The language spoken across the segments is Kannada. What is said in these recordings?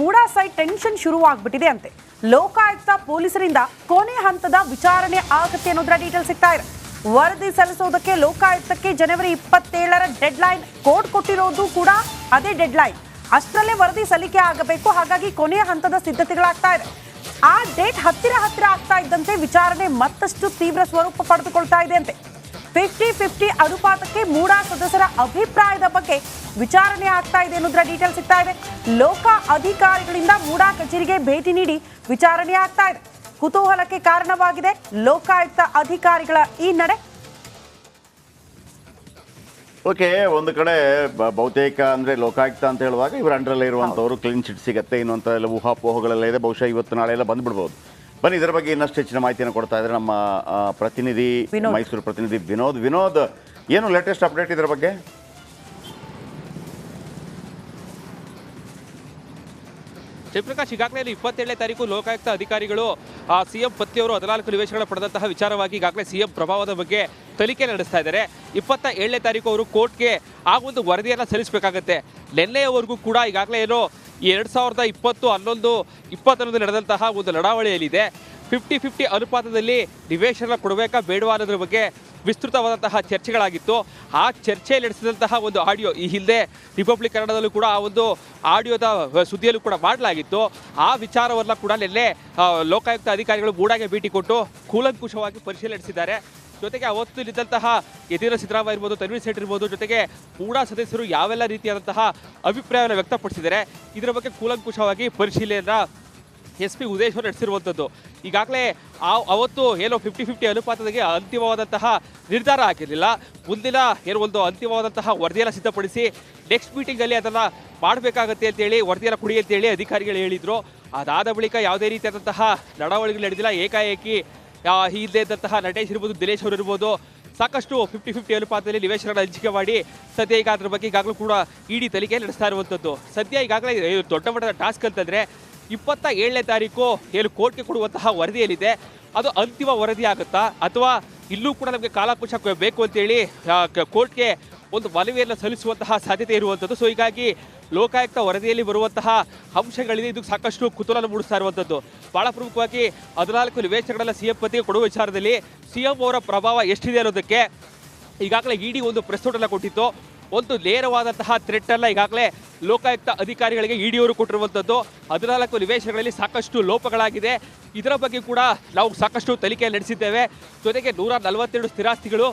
ಮೂಡಾ ಸೈಟ್ ಟೆನ್ಷನ್ ಶುರುವಾಗ್ಬಿಟ್ಟಿದೆ ಅಂತೆ. ಲೋಕಾಯುಕ್ತ ಪೊಲೀಸರಿಂದ ಕೊನೆ ಹಂತದ ವಿಚಾರಣೆ ಆಗುತ್ತೆ ಅನ್ನೋದ್ರ ಡೀಟೇಲ್ ಸಿಗ್ತಾ ಇದೆ. ವರದಿ ಸಲ್ಲಿಸೋದಕ್ಕೆ ಲೋಕಾಯುಕ್ತಕ್ಕೆ ಜನವರಿ 27ರ ಡೆಡ್ ಲೈನ್ ಕೋರ್ಟ್ ಕೊಟ್ಟಿರೋದು ಕೂಡ ಅದೇ ಡೆಡ್ ಲೈನ್. ಅಷ್ಟರಲ್ಲೇ ವರದಿ ಸಲ್ಲಿಕೆ ಆಗಬೇಕು. ಹಾಗಾಗಿ ಕೊನೆಯ ಹಂತದ ಸಿದ್ಧತೆಗಳಾಗ್ತಾ ಇದೆ. ಆ ಡೇಟ್ ಹತ್ತಿರ ಆಗ್ತಾ ಇದ್ದಂತೆ ವಿಚಾರಣೆ ಮತ್ತಷ್ಟು ತೀವ್ರ ಸ್ವರೂಪ ಪಡೆದುಕೊಳ್ತಾ ಇದೆ ಅಂತೆ. 50-50 ಅನುಪಾತಕ್ಕೆ ಮೂಡಾ ಸದಸ್ಯರ ಅಭಿಪ್ರಾಯದ ಬಗ್ಗೆ ವಿಚಾರಣೆ ಆಗ್ತಾ ಇದೆ ಅನ್ನೋದ್ರ ಡೀಟೇಲ್ ಸಿಗ್ತಾ ಇದೆ. ಲೋಕ ಅಧಿಕಾರಿಗಳಿಂದ ಮೂಡಾ ಕಚೇರಿಗೆ ಭೇಟಿ ನೀಡಿ ವಿಚಾರಣೆ ಆಗ್ತಾ ಇದೆ. ಕುತೂಹಲಕ್ಕೆ ಕಾರಣವಾಗಿದೆ ಲೋಕಾಯುಕ್ತ ಅಧಿಕಾರಿಗಳ ಈ ನಡೆ. ಓಕೆ, ಒಂದು ಕಡೆ ಬಹುತೇಕ ಅಂದರೆ ಲೋಕಾಯುಕ್ತ ಅಂತ ಹೇಳುವಾಗ ಇವರ ಅಂಡರಲ್ಲೇ ಇರುವಂಥವ್ರು ಕ್ಲೀನ್ ಚಿಟ್ ಸಿಗುತ್ತೆ ಇನ್ನೊಂಥ ಎಲ್ಲ ಊಹಾಪೋಹಗಳೆಲ್ಲ ಇದೆ. ಬಹುಶಃ ಇವತ್ತು ನಾಳೆ ಎಲ್ಲ ಬಂದ್ಬಿಡ್ಬೋದು. ಬನ್ನಿ, ಇದರ ಬಗ್ಗೆ ಇನ್ನಷ್ಟು ಹೆಚ್ಚಿನ ಮಾಹಿತಿಯನ್ನು ಕೊಡ್ತಾ ಇದ್ದಾರೆ ನಮ್ಮ ಪ್ರತಿನಿಧಿ ಮೈಸೂರು ಪ್ರತಿನಿಧಿ ವಿನೋದ್. ಏನು ಲೇಟೆಸ್ಟ್ ಅಪ್ಡೇಟ್ ಇದರ ಬಗ್ಗೆ? ಜಯಪ್ರಕಾಶ್, ಈಗಾಗಲೇ 27ನೇ ತಾರೀಕು ಲೋಕಾಯುಕ್ತ ಅಧಿಕಾರಿಗಳು ಸಿಎಂ ಪತ್ನಿಯವರು 14 ನಿವೇಶನಗಳ ಪಡೆದಂತಹ ವಿಚಾರವಾಗಿ ಈಗಾಗಲೇ ಸಿಎಂ ಪ್ರಭಾವದ ಬಗ್ಗೆ ತನಿಖೆ ನಡೆಸ್ತಾ ಇದ್ದಾರೆ. 27ನೇ ತಾರೀಕು ಅವರು ಕೋರ್ಟ್ಗೆ ಆ ಒಂದು ವರದಿಯನ್ನು ಸಲ್ಲಿಸಬೇಕಾಗತ್ತೆ. ನಿನ್ನೆಯವರೆಗೂ ಕೂಡ ಈಗಾಗಲೇ ಏನೋ 2020-11-21 ನಡೆದಂತಹ ಒಂದು ಲಡಾವಳಿಯಲ್ಲಿದೆ. 50-50 ಅನುಪಾತದಲ್ಲಿ ನಿವೇಶನ ಕೊಡಬೇಕಾ ಬೇಡವಾ ಅನ್ನೋದ್ರ ಬಗ್ಗೆ ವಿಸ್ತೃತವಾದಂತಹ ಚರ್ಚೆಗಳಾಗಿತ್ತು. ಆ ಚರ್ಚೆ ನಡೆಸಿದಂತಹ ಒಂದು ಆಡಿಯೋ ಈ ಹಿಂದೆ ರಿಪಬ್ಲಿಕ್ ಕನ್ನಡದಲ್ಲೂ ಕೂಡ ಆ ಒಂದು ಆಡಿಯೋದ ಸುದ್ದಿಯಲ್ಲೂ ಕೂಡ ಮಾಡಲಾಗಿತ್ತು. ಆ ವಿಚಾರವನ್ನು ಕೂಡ ನಿನ್ನೆ ಲೋಕಾಯುಕ್ತ ಅಧಿಕಾರಿಗಳು ಮೂಡಾಗೆ ಭೇಟಿ ಕೊಟ್ಟು ಕೂಲಂಕುಷವಾಗಿ ಪರಿಶೀಲನೆ ನಡೆಸಿದ್ದಾರೆ. ಜೊತೆಗೆ ಅವತ್ತು ಇದ್ದಂತಹ ಯತೀಂದ್ರ ಸಿದ್ದರಾಮಯ್ಯ ಇರ್ಬೋದು, ತನ್ವೀರ್ ಸೇಠ್ ಇರ್ಬೋದು, ಜೊತೆಗೆ ಮೂಡಾ ಸದಸ್ಯರು ಯಾವೆಲ್ಲ ರೀತಿಯಾದಂತಹ ಅಭಿಪ್ರಾಯವನ್ನು ವ್ಯಕ್ತಪಡಿಸಿದ್ದಾರೆ ಇದರ ಬಗ್ಗೆ ಕೂಲಂಕುಷವಾಗಿ ಪರಿಶೀಲನೆಯನ್ನು SP ಉದಯೇಶ್ವರ್ ನಡೆಸಿರುವಂಥದ್ದು. ಈಗಾಗಲೇ ಅವತ್ತು ಏನೋ 50-50 ಅನುಪಾತಕ್ಕೆ ಅಂತಿಮವಾದಂತಹ ನಿರ್ಧಾರ ಆಗಿರಲಿಲ್ಲ. ಮುಂದಿನ ಏನೋ ಒಂದು ಅಂತಿಮವಾದಂತಹ ವರದಿಯನ್ನು ಸಿದ್ಧಪಡಿಸಿ ನೆಕ್ಸ್ಟ್ ಮೀಟಿಂಗಲ್ಲಿ ಅದನ್ನು ಮಾಡಬೇಕಾಗತ್ತೆ ಅಂತೇಳಿ ವರದಿಯನ್ನು ಕೊಡಿ ಅಂತೇಳಿ ಅಧಿಕಾರಿಗಳು ಹೇಳಿದರು. ಅದಾದ ಬಳಿಕ ಯಾವುದೇ ರೀತಿಯಾದಂತಹ ನಡವಳಿಕೆಗಳು ನಡೆದಿಲ್ಲ. ಏಕಾಏಕಿ ಹಿಂದೆ ಇದ್ದಂತಹ ನಟೇಶ್ ಇರ್ಬೋದು, ದಿನೇಶ್ ಅವರು ಇರ್ಬೋದು, ಸಾಕಷ್ಟು 50-50 ಅನುಪಾತದಲ್ಲಿ ನಿವೇಶನಗಳ ಹಂಚಿಕೆ ಮಾಡಿ ಸದ್ಯ ಈಗ ಅದ್ರ ಬಗ್ಗೆ ಈಗಾಗಲೂ ಕೂಡ ಇಡಿ ತನಿಖೆ ನಡೆಸ್ತಾ ಇರುವಂಥದ್ದು. ಸದ್ಯ ಈಗಾಗಲೇ ದೊಡ್ಡ ಮಟ್ಟದ ಟಾಸ್ಕ್ ಅಂತಂದರೆ 27ನೇ ತಾರೀಕು ಏನು ಕೋರ್ಟ್ಗೆ ಕೊಡುವಂತಹ ವರದಿಯಲ್ಲಿದೆ ಅದು ಅಂತಿಮ ವರದಿ ಆಗುತ್ತಾ ಅಥವಾ ಇಲ್ಲೂ ಕೂಡ ನಮಗೆ ಕಾಲಾವಕಾಶ ಬೇಕು ಅಂತೇಳಿ ಕೋರ್ಟ್ಗೆ ಒಂದು ಮನವಿಯನ್ನು ಸಲ್ಲಿಸುವಂತಹ ಸಾಧ್ಯತೆ ಇರುವಂಥದ್ದು. ಸೊ ಹೀಗಾಗಿ ಲೋಕಾಯುಕ್ತ ವರದಿಯಲ್ಲಿ ಬರುವಂತಹ ಅಂಶಗಳಿದೆ. ಇದು ಸಾಕಷ್ಟು ಕುತೂಹಲ ಮೂಡಿಸ್ತಾ ಇರುವಂಥದ್ದು. ಭಾಳ ಪ್ರಮುಖವಾಗಿ 14 ನಿವೇಶನಗಳೆಲ್ಲ ಸಿಎಂ ಪತಿಗೆ ಕೊಡುವ ವಿಚಾರದಲ್ಲಿ ಸಿಎಂ ಅವರ ಪ್ರಭಾವ ಎಷ್ಟಿದೆ ಅನ್ನೋದಕ್ಕೆ ಈಗಾಗಲೇ ಇಡಿ ಒಂದು ಪ್ರೆಸ್ ನೋಟನ್ನು ಕೊಟ್ಟಿತ್ತು. ಒಂದು ನೇರವಾದಂತಹ ಥ್ರೆಟ್ ಅಲ್ಲ ಈಗಾಗಲೇ ಲೋಕಾಯುಕ್ತ ಅಧಿಕಾರಿಗಳಿಗೆ ಇಡಿಯವರು ಕೊಟ್ಟಿರುವಂಥದ್ದು. 14 ನಿವೇಶನಗಳಲ್ಲಿ ಸಾಕಷ್ಟು ಲೋಪಗಳಾಗಿದೆ. ಇದರ ಬಗ್ಗೆ ಕೂಡ ನಾವು ಸಾಕಷ್ಟು ತನಿಖೆ ನಡೆಸಿದ್ದೇವೆ. ಜೊತೆಗೆ 142 ಸ್ಥಿರಾಸ್ತಿಗಳು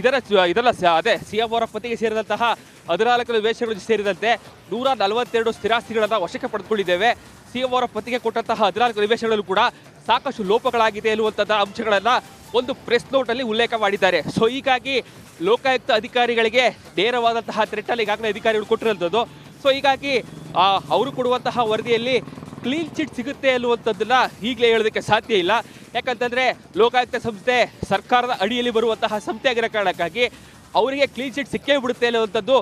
ಇದೆಲ್ಲ ಅದೇ ಸಿಎಂ ಅವರ ಪತಿಗೆ ಸೇರಿದಂತಹ 14 ನಿವೇಶನಗಳು ಸೇರಿದಂತೆ 142 ಸ್ಥಿರಾಸ್ತಿಗಳನ್ನು ವಶಕ್ಕೆ ಪಡೆದುಕೊಂಡಿದ್ದೇವೆ. ಸಿಎಂ ಅವರ ಪತಿಗೆ ಕೊಟ್ಟಂತಹ 14 ನಿವೇಶನಗಳಲ್ಲೂ ಕೂಡ ಸಾಕಷ್ಟು ಲೋಪಗಳಾಗಿದೆ ಎನ್ನುವಂತಹ ಅಂಶಗಳನ್ನು ಒಂದು ಪ್ರೆಸ್ ನೋಟಲ್ಲಿ ಉಲ್ಲೇಖ ಮಾಡಿದ್ದಾರೆ. ಸೊ ಹೀಗಾಗಿ ಲೋಕಾಯುಕ್ತ ಅಧಿಕಾರಿಗಳಿಗೆ ನೇರವಾದಂತಹ ಥ್ರೆಟ್ಟಲ್ಲಿ ಈಗಾಗಲೇ ಅಧಿಕಾರಿಗಳು ಕೊಟ್ಟಿರುವಂಥದ್ದು. ಸೊ ಹೀಗಾಗಿ ಅವರು ಕೊಡುವಂತಹ ವರದಿಯಲ್ಲಿ ಕ್ಲೀನ್ ಚಿಟ್ ಸಿಗುತ್ತೆ ಅನ್ನುವಂಥದ್ದನ್ನ ಈಗಲೇ ಹೇಳೋದಕ್ಕೆ ಸಾಧ್ಯ ಇಲ್ಲ. ಯಾಕಂತಂದರೆ ಲೋಕಾಯುಕ್ತ ಸಂಸ್ಥೆ ಸರ್ಕಾರದ ಅಡಿಯಲ್ಲಿ ಬರುವಂತಹ ಸಂಸ್ಥೆ ಆಗಿರೋ ಕಾರಣಕ್ಕಾಗಿ ಅವರಿಗೆ ಕ್ಲೀನ್ ಚಿಟ್ ಸಿಕ್ಕೇ ಬಿಡುತ್ತೆ ಅನ್ನುವಂಥದ್ದು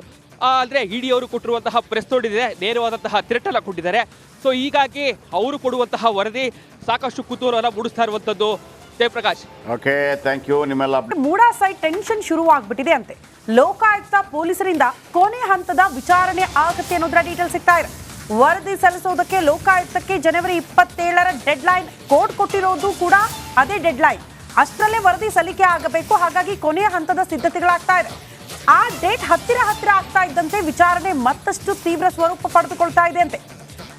ಅಂದರೆ ಇಡಿ ಅವರು ಕೊಟ್ಟಿರುವಂತಹ ಪ್ರೆಸ್ ನೋಟಿದೆ, ನೇರವಾದಂತಹ ಥ್ರೆಟ್ಟನ್ನು ಕೊಟ್ಟಿದ್ದಾರೆ. ಸೊ ಹೀಗಾಗಿ ಅವರು ಕೊಡುವಂತಹ ವರದಿ ಸಾಕಷ್ಟು ಕುತೂಹಲವನ್ನು ಮೂಡಿಸ್ತಾ ಇರುವಂಥದ್ದು. Jayaprakash, okay, thank you. ನಿಮ್ಮೆಲ್ಲ ಮೂಡಾ ಸೈಟ್ ಟೆನ್ಷನ್ ಶುರುವಾಗ್ಬಿಟ್ಟಿದೆ ಅಂತೆ. ಲೋಕಾಯುಕ್ತ ಪೊಲೀಸರಿಂದ ಕೊನೆ ಹಂತದ ವಿಚಾರಣೆ ಆಗುತ್ತೆ ಅನ್ನೋದ್ರ ಡೀಟೇಲ್ ಸಿಗ್ತಾ ಇದೆ. ವರದಿ ಸಲ್ಲಿಸೋದಕ್ಕೆ ಲೋಕಾಯುಕ್ತಕ್ಕೆ ಜನವರಿ 27ರ ಡೆಡ್ ಲೈನ್ ಕೋರ್ಟ್ ಕೊಟ್ಟಿರೋದು ಕೂಡ ಅದೇ ಡೆಡ್ ಲೈನ್. ಅಷ್ಟರಲ್ಲೇ ವರದಿ ಸಲ್ಲಿಕೆ ಆಗಬೇಕು. ಹಾಗಾಗಿ ಕೊನೆಯ ಹಂತದ ಸಿದ್ಧತೆಗಳಾಗ್ತಾ ಇದೆ. ಆ ಡೇಟ್ ಹತ್ತಿರ ಆಗ್ತಾ ಇದ್ದಂತೆ ವಿಚಾರಣೆ ಮತ್ತಷ್ಟು ತೀವ್ರ ಸ್ವರೂಪ ಪಡೆದುಕೊಳ್ತಾ ಇದೆ ಅಂತೆ.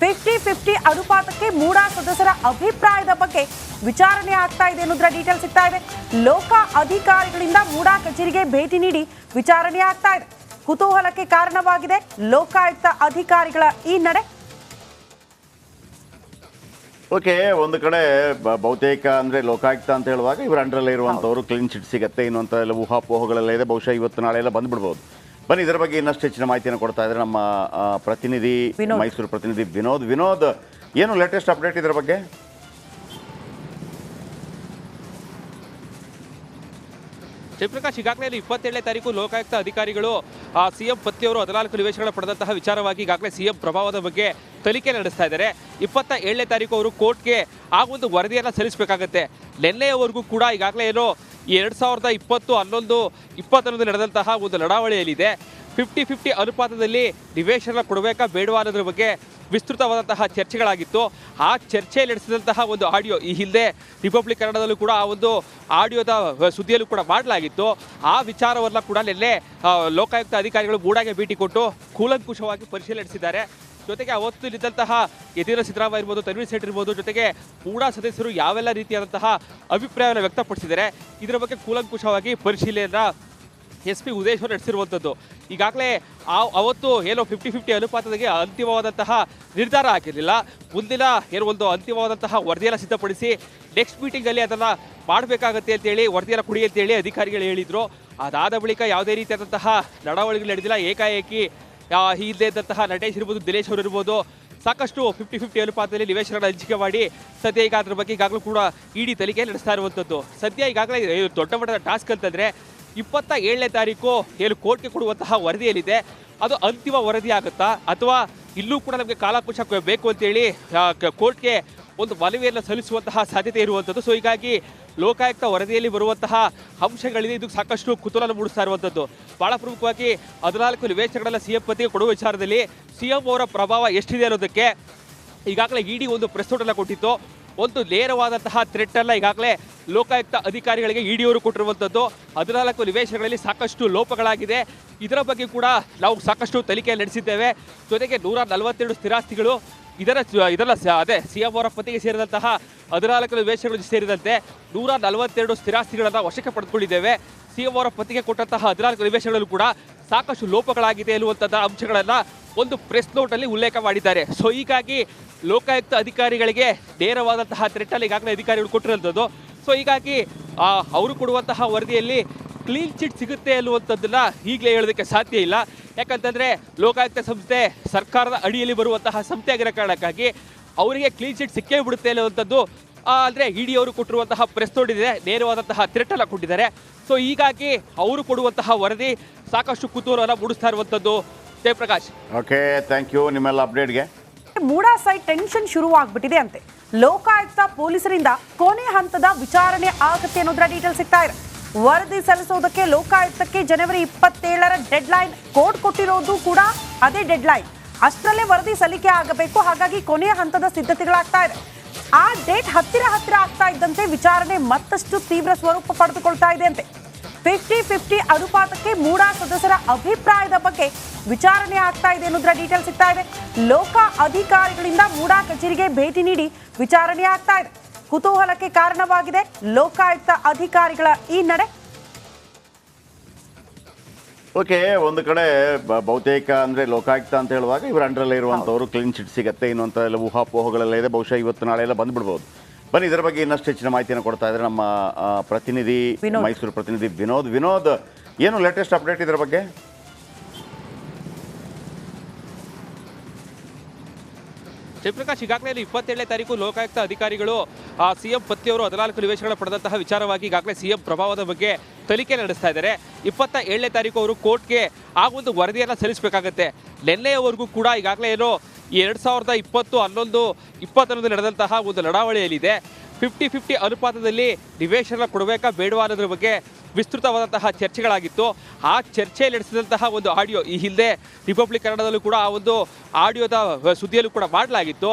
50-50 ಅನುಪಾತಕ್ಕೆ ಮೂಡಾ ಸದಸ್ಯರ ಅಭಿಪ್ರಾಯದ ಬಗ್ಗೆ ವಿಚಾರಣೆ ಆಗ್ತಾ ಇದೆ ಅನ್ನೋದ್ರ ಡೀಟೇಲ್ ಸಿಗ್ತಾ ಇದೆ. ಲೋಕ ಅಧಿಕಾರಿಗಳಿಂದ ಮೂಡಾ ಕಚೇರಿಗೆ ಭೇಟಿ ನೀಡಿ ವಿಚಾರಣೆ ಆಗ್ತಾ ಇದೆ. ಕುತೂಹಲಕ್ಕೆ ಕಾರಣವಾಗಿದೆ ಲೋಕಾಯುಕ್ತ ಅಧಿಕಾರಿಗಳ ಈ ನಡೆ. ಓಕೆ, ಒಂದು ಕಡೆ ಬಹುತೇಕ ಅಂದರೆ ಲೋಕಾಯುಕ್ತ ಅಂತ ಹೇಳುವಾಗ ಇವರ ಅಂಡರಲ್ಲೇ ಇರುವಂಥವ್ರು ಕ್ಲೀನ್ ಚಿಟ್ ಸಿಗುತ್ತೆ ಇನ್ನೊಂಥ ಎಲ್ಲ ಊಹಾಪೋಹಗಳೆಲ್ಲ ಇದೆ. ಬಹುಶಃ ಇವತ್ತು ನಾಳೆ ಎಲ್ಲ ಬಂದ್ಬಿಡ್ಬೋದು. ಬನ್ನಿ, ಇದರ ಬಗ್ಗೆ ಇನ್ನಷ್ಟು ಹೆಚ್ಚಿನ ಮಾಹಿತಿಯನ್ನು ಕೊಡ್ತಾ ಇದ್ದಾರೆ ನಮ್ಮ ಪ್ರತಿನಿಧಿ ಮೈಸೂರು ಪ್ರತಿನಿಧಿ ವಿನೋದ್. ಏನು ಲೇಟೆಸ್ಟ್ ಅಪ್ಡೇಟ್ ಇದರ ಬಗ್ಗೆ? ಜಯಪ್ರಕಾಶ್, ಈಗಾಗಲೇ 27ನೇ ತಾರೀಕು ಲೋಕಾಯುಕ್ತ ಅಧಿಕಾರಿಗಳು ಸಿಎಂ ಪತ್ನಿಯವರು 14 ನಿವೇಶನಗಳ ಪಡೆದಂತಹ ವಿಚಾರವಾಗಿ ಈಗಾಗಲೇ ಸಿಎಂ ಪ್ರಭಾವದ ಬಗ್ಗೆ ತನಿಖೆ ನಡೆಸ್ತಾ ಇದ್ದಾರೆ. 27ನೇ ತಾರೀಕು ಅವರು ಕೋರ್ಟ್ಗೆ ಆ ಒಂದು ವರದಿಯನ್ನು ಸಲ್ಲಿಸಬೇಕಾಗತ್ತೆ. ನಿನ್ನೆಯವರೆಗೂ ಕೂಡ ಈಗಾಗಲೇ ಏನೋ 2020-11-21 ನಡೆದಂತಹ ಒಂದು ಲಡಾವಳಿಯಲ್ಲಿದೆ. 50-50 ಅನುಪಾತದಲ್ಲಿ ನಿವೇಶನ ಕೊಡಬೇಕಾ ಬೇಡವಾ ಅನ್ನೋದ್ರ ಬಗ್ಗೆ ವಿಸ್ತೃತವಾದಂತಹ ಚರ್ಚೆಗಳಾಗಿತ್ತು. ಆ ಚರ್ಚೆಯಲ್ಲಿ ನಡೆಸಿದಂತಹ ಒಂದು ಆಡಿಯೋ ಈ ಹಿಂದೆ ರಿಪಬ್ಲಿಕ್ ಕನ್ನಡದಲ್ಲೂ ಕೂಡ ಆ ಒಂದು ಆಡಿಯೋದ ಸುದ್ದಿಯಲ್ಲೂ ಕೂಡ ಮಾಡಲಾಗಿತ್ತು. ಆ ವಿಚಾರವನ್ನ ಕೂಡ ನಿನ್ನೆ ಲೋಕಾಯುಕ್ತ ಅಧಿಕಾರಿಗಳು ಮೂಡಾಗೆ ಭೇಟಿ ಕೊಟ್ಟು ಕೂಲಂಕುಷವಾಗಿ ಪರಿಶೀಲನೆ ನಡೆಸಿದ್ದಾರೆ. ಜೊತೆಗೆ ಅವತ್ತು ಇದ್ದಂತಹ ಯತೀಂದ್ರ ಸಿದ್ದರಾಮಯ್ಯ ಇರ್ಬೋದು, ತನ್ವೀರ್ ಸೇಠ್ ಇರ್ಬೋದು, ಜೊತೆಗೆ ಮೂಡಾ ಸದಸ್ಯರು ಯಾವೆಲ್ಲ ರೀತಿಯಾದಂತಹ ಅಭಿಪ್ರಾಯವನ್ನು ವ್ಯಕ್ತಪಡಿಸಿದ್ದಾರೆ ಇದರ ಬಗ್ಗೆ ಕೂಲಂಕುಷವಾಗಿ ಪರಿಶೀಲನೆಯನ್ನ SP ಉದಯೇಶ್ವರ್ ನಡೆಸಿರುವಂಥದ್ದು. ಈಗಾಗಲೇ ಅವತ್ತು ಏನೋ 50-50 ಅನುಪಾತದಲ್ಲಿ ಅಂತಿಮವಾದಂತಹ ನಿರ್ಧಾರ ಆಗಿರಲಿಲ್ಲ. ಮುಂದಿನ ಏನೋ ಒಂದು ಅಂತಿಮವಾದಂತಹ ವರದಿಯನ್ನು ಸಿದ್ಧಪಡಿಸಿ ನೆಕ್ಸ್ಟ್ ಮೀಟಿಂಗಲ್ಲಿ ಅದನ್ನು ಮಾಡಬೇಕಾಗತ್ತೆ ಅಂತೇಳಿ ವರದಿಯನ್ನು ಕೊಡಿ ಅಂತೇಳಿ ಅಧಿಕಾರಿಗಳು ಹೇಳಿದರು. ಅದಾದ ಬಳಿಕ ಯಾವುದೇ ರೀತಿಯಾದಂತಹ ನಡವಳಿಕೆ ನಡೆದಿಲ್ಲ. ಏಕಾಏಕಿ ಹಿಂದೆ ಇದ್ದಂತಹ ನಟೇಶ್ ಇರ್ಬೋದು, ದಿನೇಶ್ ಅವರು ಇರ್ಬೋದು, ಸಾಕಷ್ಟು 50-50 ಅನುಪಾತದಲ್ಲಿ ನಿವೇಶನ ಹಂಚಿಕೆ ಮಾಡಿ ಸದ್ಯ ಈಗ ಅದ್ರ ಬಗ್ಗೆ ಈಗಾಗಲೂ ಕೂಡ ಇಡಿ ತನಿಖೆ ನಡೆಸ್ತಾ ಇರುವಂಥದ್ದು. ಸದ್ಯ ಈಗಾಗಲೇ ದೊಡ್ಡ ಮಟ್ಟದ ಟಾಸ್ಕ್ ಅಂತಂದರೆ 27ನೇ ತಾರೀಕು ಏನು ಕೋರ್ಟ್ಗೆ ಕೊಡುವಂತಹ ವರದಿಯಲ್ಲಿದೆ. ಅದು ಅಂತಿಮ ವರದಿ ಆಗುತ್ತಾ ಅಥವಾ ಇಲ್ಲೂ ಕೂಡ ನಮಗೆ ಕಾಲಾವಕಾಶ ಬೇಕು ಅಂತೇಳಿ ಕೋರ್ಟ್ಗೆ ಒಂದು ಮನವಿಯನ್ನು ಸಲ್ಲಿಸುವಂತಹ ಸಾಧ್ಯತೆ ಇರುವಂಥದ್ದು. ಸೊ ಹೀಗಾಗಿ ಲೋಕಾಯುಕ್ತ ವರದಿಯಲ್ಲಿ ಬರುವಂತಹ ಅಂಶಗಳಿದೆ. ಇದು ಸಾಕಷ್ಟು ಕುತೂಹಲ ಮೂಡಿಸ್ತಾ ಇರುವಂಥದ್ದು. ಭಾಳ ಪ್ರಮುಖವಾಗಿ 14 ನಿವೇಶನಗಳ CM ಪತಿಗೆ ಕೊಡುವ ವಿಚಾರದಲ್ಲಿ CM ಅವರ ಪ್ರಭಾವ ಎಷ್ಟಿದೆ ಅನ್ನೋದಕ್ಕೆ ಈಗಾಗಲೇ ಇಡಿ ಒಂದು ಪ್ರೆಸ್ ನೋಟನ್ನು ಕೊಟ್ಟಿತ್ತು. ಒಂದು ನೇರವಾದಂತಹ ಥ್ರೆಟ್ ಅಲ್ಲ ಈಗಾಗಲೇ ಲೋಕಾಯುಕ್ತ ಅಧಿಕಾರಿಗಳಿಗೆ ಇಡಿಯವರು ಕೊಟ್ಟಿರುವಂಥದ್ದು. 14 ನಿವೇಶನಗಳಲ್ಲಿ ಸಾಕಷ್ಟು ಲೋಪಗಳಾಗಿದೆ. ಇದರ ಬಗ್ಗೆ ಕೂಡ ನಾವು ಸಾಕಷ್ಟು ತನಿಖೆ ನಡೆಸಿದ್ದೇವೆ. ಜೊತೆಗೆ 142 ಸ್ಥಿರಾಸ್ತಿಗಳು ಇದೆಲ್ಲ ಅದೇ CM ಅವರ ಪತಿಗೆ ಸೇರಿದಂತಹ 14 ನಿವೇಶನಗಳು ಸೇರಿದಂತೆ 142 ಸ್ಥಿರಾಸ್ತಿಗಳನ್ನು ವಶಕ್ಕೆ ಪಡೆದುಕೊಂಡಿದ್ದೇವೆ. CM ಅವರ ಪತಿಗೆ ಕೊಟ್ಟಂತಹ 14 ನಿವೇಶನಗಳು ಕೂಡ ಸಾಕಷ್ಟು ಲೋಪಗಳಾಗಿದೆ ಎನ್ನುವಂತಹ ಅಂಶಗಳನ್ನು ಒಂದು ಪ್ರೆಸ್ ನೋಟಲ್ಲಿ ಉಲ್ಲೇಖ ಮಾಡಿದ್ದಾರೆ. ಸೊ ಹೀಗಾಗಿ ಲೋಕಾಯುಕ್ತ ಅಧಿಕಾರಿಗಳಿಗೆ ನೇರವಾದಂತಹ ಥ್ರೆಟ್ಟಲ್ಲಿ ಈಗಾಗಲೇ ಅಧಿಕಾರಿಗಳು ಕೊಟ್ಟಿರುವಂಥದ್ದು. ಸೊ ಹೀಗಾಗಿ ಅವರು ಕೊಡುವಂತಹ ವರದಿಯಲ್ಲಿ ಕ್ಲೀನ್ ಚಿಟ್ ಸಿಗುತ್ತೆ ಅನ್ನುವಂಥದ್ದನ್ನ ಈಗಲೇ ಹೇಳೋದಕ್ಕೆ ಸಾಧ್ಯ ಇಲ್ಲ. ಯಾಕಂತಂದರೆ ಲೋಕಾಯುಕ್ತ ಸಂಸ್ಥೆ ಸರ್ಕಾರದ ಅಡಿಯಲ್ಲಿ ಬರುವಂತಹ ಸಂಸ್ಥೆ ಆಗಿರೋ ಕಾರಣಕ್ಕಾಗಿ ಅವರಿಗೆ ಕ್ಲೀನ್ ಚಿಟ್ ಸಿಕ್ಕೇ ಬಿಡುತ್ತೆ ಅನ್ನುವಂಥದ್ದು ಅಂದರೆ ಇಡಿ ಅವರು ಕೊಟ್ಟಿರುವಂತಹ ಪ್ರೆಸ್ ನೋಟಿದೆ, ನೇರವಾದಂತಹ ಥ್ರೆಟ್ಟನ್ನು ಕೊಟ್ಟಿದ್ದಾರೆ. ಸೊ ಹೀಗಾಗಿ ಅವರು ಕೊಡುವಂತಹ ವರದಿ ಸಾಕಷ್ಟು ಕುತೂಹಲವನ್ನು ಮೂಡಿಸ್ತಾ ಇರುವಂಥದ್ದು. ಜಯಪ್ರಕಾಶ್, ಓಕೆ, ಥ್ಯಾಂಕ್ ಯು ನಿಮ್ಮೆಲ್ಲ ಅಪ್ಡೇಟ್ಗೆ. ಮೂಡಾ ಸೈಟ್ ಟೆನ್ಷನ್ ಶುರುವಾಗ್ಬಿಟ್ಟಿದೆ ಅಂತೆ. ಲೋಕಾಯುಕ್ತ ಪೊಲೀಸರಿಂದ ಕೊನೆ ಹಂತದ ವಿಚಾರಣೆ ಆಗತ್ತೆ ಅನ್ನೋದ್ರ ಡೀಟೇಲ್ ಸಿಗ್ತಾ ಇದೆ. ವರದಿ ಸಲ್ಲಿಸೋದಕ್ಕೆ ಲೋಕಾಯುಕ್ತಕ್ಕೆ ಜನವರಿ 27ರ ಡೆಡ್ಲೈನ್ ಕೋರ್ಟ್ ಕೊಟ್ಟಿರೋದು ಕೂಡ ಅದೇ ಡೆಡ್ಲೈನ್. ಅಷ್ಟರಲ್ಲೇ ವರದಿ ಸಲ್ಲಿಕೆ ಆಗಬೇಕು. ಹಾಗಾಗಿ ಕೊನೆಯ ಹಂತದ ಸಿದ್ಧತೆಗಳಾಗ್ತಾ ಇದೆ. ಆ ಡೇಟ್ ಹತ್ತಿರ ಆಗ್ತಾ ಇದ್ದಂತೆ ವಿಚಾರಣೆ ಮತ್ತಷ್ಟು ತೀವ್ರ ಸ್ವರೂಪ ಪಡೆದುಕೊಳ್ತಾ ಇದೆ ಅಂತೆ. 50-50 ಅನುಪಾತಕ್ಕೆ ಮೂಡಾ ಸದಸ್ಯರ ಅಭಿಪ್ರಾಯದ ಬಗ್ಗೆ ವಿಚಾರಣೆ ಆಗ್ತಾ ಇದೆ ಅನ್ನೋದ್ರ ಡೀಟೇಲ್ ಸಿಗ್ತಾ ಇದೆ. ಲೋಕ ಅಧಿಕಾರಿಗಳಿಂದ ಮೂಡಾ ಕಚೇರಿಗೆ ಭೇಟಿ ನೀಡಿ ವಿಚಾರಣೆ ಆಗ್ತಾ ಇದೆ. ಕುತೂಹಲಕ್ಕೆ ಕಾರಣವಾಗಿದೆ ಲೋಕಾಯುಕ್ತ ಅಧಿಕಾರಿಗಳ ಈ ನಡೆ. ಓಕೆ, ಒಂದು ಕಡೆ ಬಹುತೇಕ ಅಂದರೆ ಲೋಕಾಯುಕ್ತ ಅಂತ ಹೇಳುವಾಗ ಇವರು ಅಂಡರಲ್ಲೇ ಇರುವಂಥವ್ರು ಕ್ಲೀನ್ ಚಿಟ್ ಸಿಗುತ್ತೆ ಇನ್ನೊಂಥ ಎಲ್ಲ ಊಹಾಪೋಹಗಳೆಲ್ಲ ಇದೆ. ಬಹುಶಃ ಇವತ್ತು ನಾಳೆ ಎಲ್ಲ ಬಂದ್ಬಿಡ್ಬೋದು. ಬನ್ನಿ ಇದರ ಬಗ್ಗೆ ಇನ್ನಷ್ಟು ಹೆಚ್ಚಿನ ಮಾಹಿತಿಯನ್ನು ಕೊಡ್ತಾ ಇದ್ದಾರೆ ನಮ್ಮ ಪ್ರತಿನಿಧಿ ಮೈಸೂರು ಪ್ರತಿನಿಧಿ ವಿನೋದ್. ಏನು ಲೇಟೆಸ್ಟ್ ಅಪ್ಡೇಟ್ ಇದರ ಬಗ್ಗೆ? ಜಯಪ್ರಕಾಶ್, ಈಗಾಗಲೇ 27ನೇ ತಾರೀಕು ಲೋಕಾಯುಕ್ತ ಅಧಿಕಾರಿಗಳು CM ಪತಿಯವರು 14 ನಿವೇಶನಗಳ ಪಡೆದಂತಹ ವಿಚಾರವಾಗಿ ಈಗಾಗಲೇ CM ಪ್ರಭಾವದ ಬಗ್ಗೆ ತನಿಖೆ ನಡೆಸ್ತಾ ಇದ್ದಾರೆ. 27ನೇ ತಾರೀಕು ಅವರು ಕೋರ್ಟ್ಗೆ ಆ ಒಂದು ವರದಿಯನ್ನು ಸಲ್ಲಿಸಬೇಕಾಗತ್ತೆ. ನಿನ್ನೆಯವರೆಗೂ ಕೂಡ ಈಗಾಗಲೇ ಏನೋ 2020-11 ನಡೆದಂತಹ ಒಂದು ನಡಾವಳಿಯಲ್ಲಿದೆ. 50-50 ಅನುಪಾತದಲ್ಲಿ ನಿವೇಶನ ಕೊಡಬೇಕಾ ಬೇಡವಾ ಅನ್ನೋದ್ರ ಬಗ್ಗೆ ವಿಸ್ತೃತವಾದಂತಹ ಚರ್ಚೆಗಳಾಗಿತ್ತು. ಆ ಚರ್ಚೆಯಲ್ಲಿ ನಡೆಸಿದಂತಹ ಒಂದು ಆಡಿಯೋ ಈ ಹಿಂದೆ ರಿಪಬ್ಲಿಕ್ ಕನ್ನಡದಲ್ಲೂ ಕೂಡ ಆ ಒಂದು ಆಡಿಯೋದ ಸುದ್ದಿಯಲ್ಲೂ ಕೂಡ ಮಾಡಲಾಗಿತ್ತು.